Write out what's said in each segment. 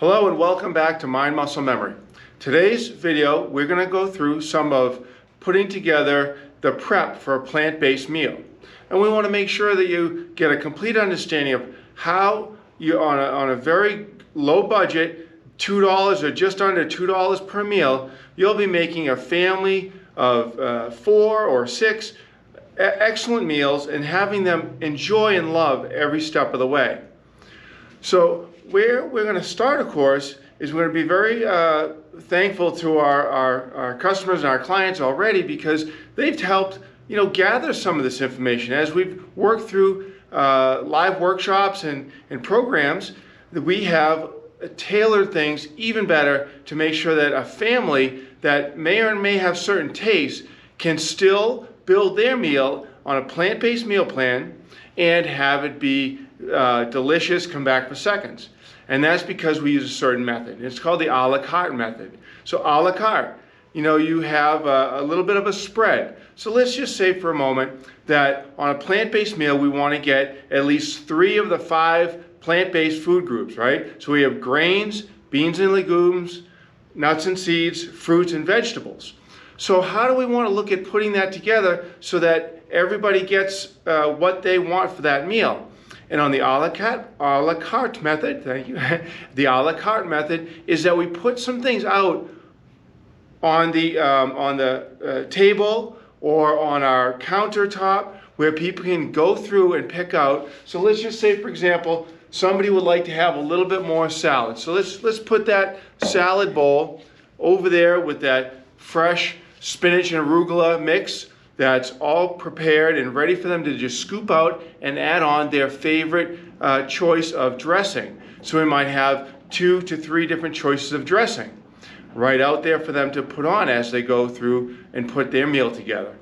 Hello and welcome back to Mind Muscle Memory. Today's video we're going to go through some of putting together the prep for a plant-based meal. And we want to make sure that you get a complete understanding of how you on a very low budget, $2 or just under $2 per meal, you'll be making a family of 4 or 6 excellent meals and having them enjoy and love every step of the way. So where we're going to start, of course, is we're going to be very thankful to our customers and our clients already, because they've helped gather some of this information. As we've worked through live workshops and programs, that we have tailored things even better to make sure that a family that may or may have certain tastes can still build their meal on a plant-based meal plan and have it be delicious, come back for seconds. And that's because we use a certain method. It's called the a la carte method. So a la carte, you have a little bit of a spread. So let's just say for a moment that on a plant-based meal, we want to get at least 3 of the 5 plant-based food groups, right? So we have grains, beans and legumes, nuts and seeds, fruits and vegetables. So how do we want to look at putting that together so that everybody gets what they want for that meal? And on the a la carte method, thank you, the a la carte method is that we put some things out on the table or on our countertop where people can go through and pick out. So let's just say, for example, somebody would like to have a little bit more salad. So let's put that salad bowl over there with that fresh spinach and arugula mix that's all prepared and ready for them to just scoop out and add on their favorite choice of dressing. So we might have 2 to 3 different choices of dressing right out there for them to put on as they go through and put their meal together.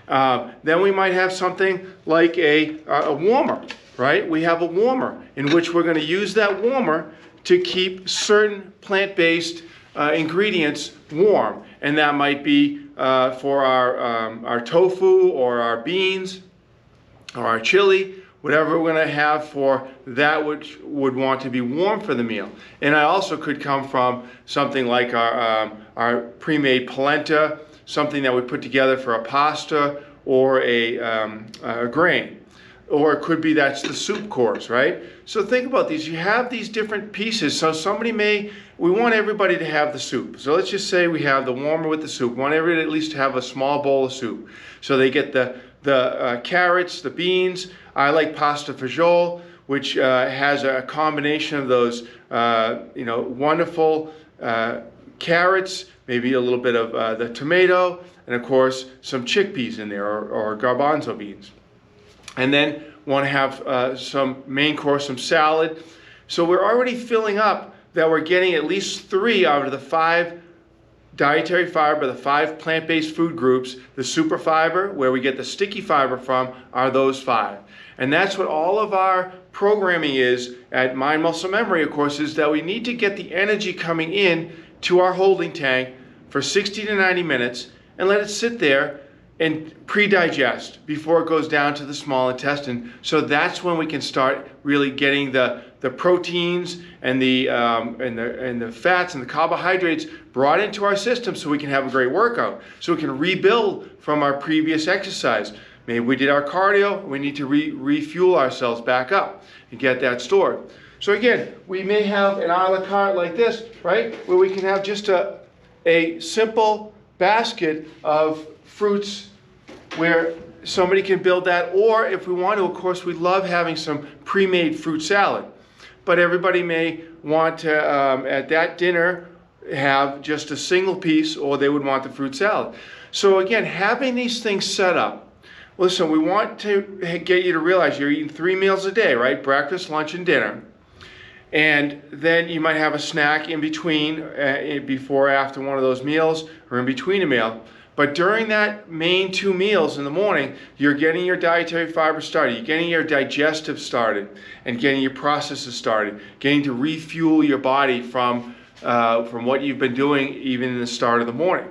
Then we might have something like a warmer, right? We have a warmer in which we're going to use that warmer to keep certain plant-based ingredients warm, and that might be for our tofu or our beans or our chili, whatever we're going to have for that which would want to be warm for the meal. And I also could come from something like our pre-made polenta, something that we put together for a pasta or a grain. Or it could be that's the soup course, right? So think about these. You have these different pieces. So we want everybody to have the soup. So let's just say we have the warmer with the soup. We want everybody at least to have a small bowl of soup. So they get the carrots, the beans. I like pasta fagioli, which has a combination of those wonderful carrots, maybe a little bit of the tomato, and of course some chickpeas in there or garbanzo beans. And then want to have some main course, some salad. So we're already filling up that we're getting at least 3 out of the 5 dietary fiber, the 5 plant-based food groups. The super fiber, where we get the sticky fiber from, are those 5. And that's what all of our programming is at Mind Muscle Memory, of course, is that we need to get the energy coming in to our holding tank for 60 to 90 minutes and let it sit there and pre-digest before it goes down to the small intestine. So that's when we can start really getting the proteins and the fats and the carbohydrates brought into our system so we can have a great workout, so we can rebuild from our previous exercise. Maybe we did our cardio, we need to refuel ourselves back up and get that stored. So again, we may have an a la carte like this, right, where we can have just a simple basket of fruits where somebody can build that, or if we want to, of course, we love having some pre-made fruit salad. But everybody may want to, at that dinner, have just a single piece, or they would want the fruit salad. So again, having these things set up. Listen, we want to get you to realize you're eating 3 meals a day, right? Breakfast, lunch, and dinner. And then you might have a snack in between, before or after one of those meals, or in between a meal. But during that main 2 meals in the morning, you're getting your dietary fiber started, you're getting your digestive started, and getting your processes started, getting to refuel your body from what you've been doing even in the start of the morning.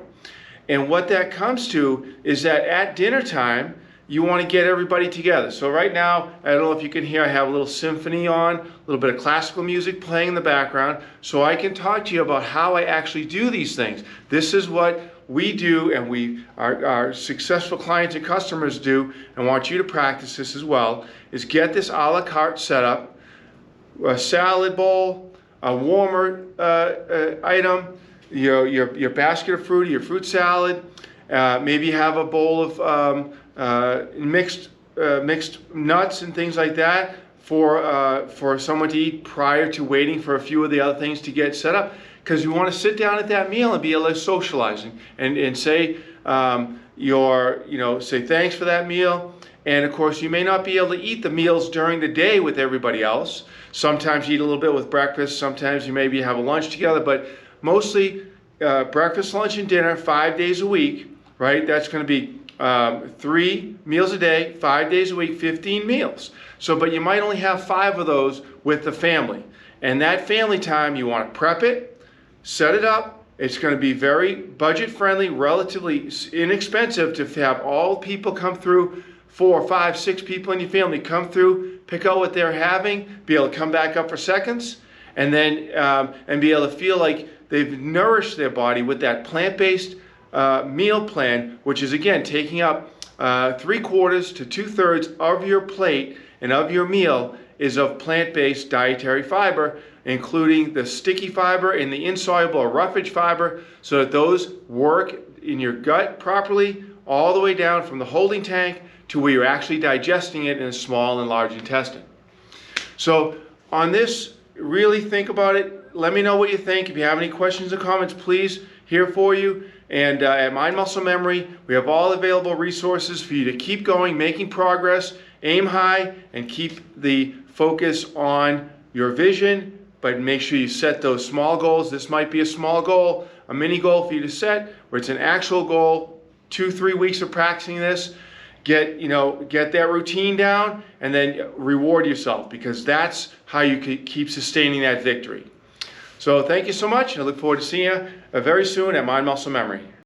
And what that comes to is that at dinner time, you want to get everybody together. So right now, I don't know if you can hear, I have a little symphony on, a little bit of classical music playing in the background, so I can talk to you about how I actually do these things. This is what we do, and our successful clients and customers do, and want you to practice this as well, is get this a la carte setup, a salad bowl, a warmer item, your basket of fruit, your fruit salad, maybe have a bowl of mixed nuts and things like that for someone to eat prior to waiting for a few of the other things to get set up, because you want to sit down at that meal and be able to socialize and say say thanks for that meal. And of course, you may not be able to eat the meals during the day with everybody else. Sometimes you eat a little bit with breakfast, sometimes you maybe have a lunch together, but mostly breakfast, lunch, and dinner 5 days a week, right? That's going to be 3 meals a day, 5 days a week, 15 meals. So, but you might only have 5 of those with the family. And that family time, you want to prep it, set it up. It's going to be very budget friendly, relatively inexpensive to have all people come through, 4, 5, 6 people in your family come through, pick out what they're having, be able to come back up for seconds, and then and be able to feel like they've nourished their body with that plant-based meal plan, which is again taking up 3/4 to 2/3 of your plate and of your meal is of plant-based dietary fiber, including the sticky fiber and the insoluble or roughage fiber, so that those work in your gut properly all the way down from the holding tank to where you're actually digesting it in the small and large intestine. So on this, really think about it. Let me know what you think. If you have any questions or comments, please, here for you. And at Mind Muscle Memory, we have all available resources for you to keep going, making progress, aim high, and keep the focus on your vision, but make sure you set those small goals. This might be a small goal, a mini goal for you to set, where it's an actual goal, 2-3 weeks of practicing this. Get that routine down, and then reward yourself, because that's how you can keep sustaining that victory. So thank you so much. I look forward to seeing you very soon at Mind Muscle Memory.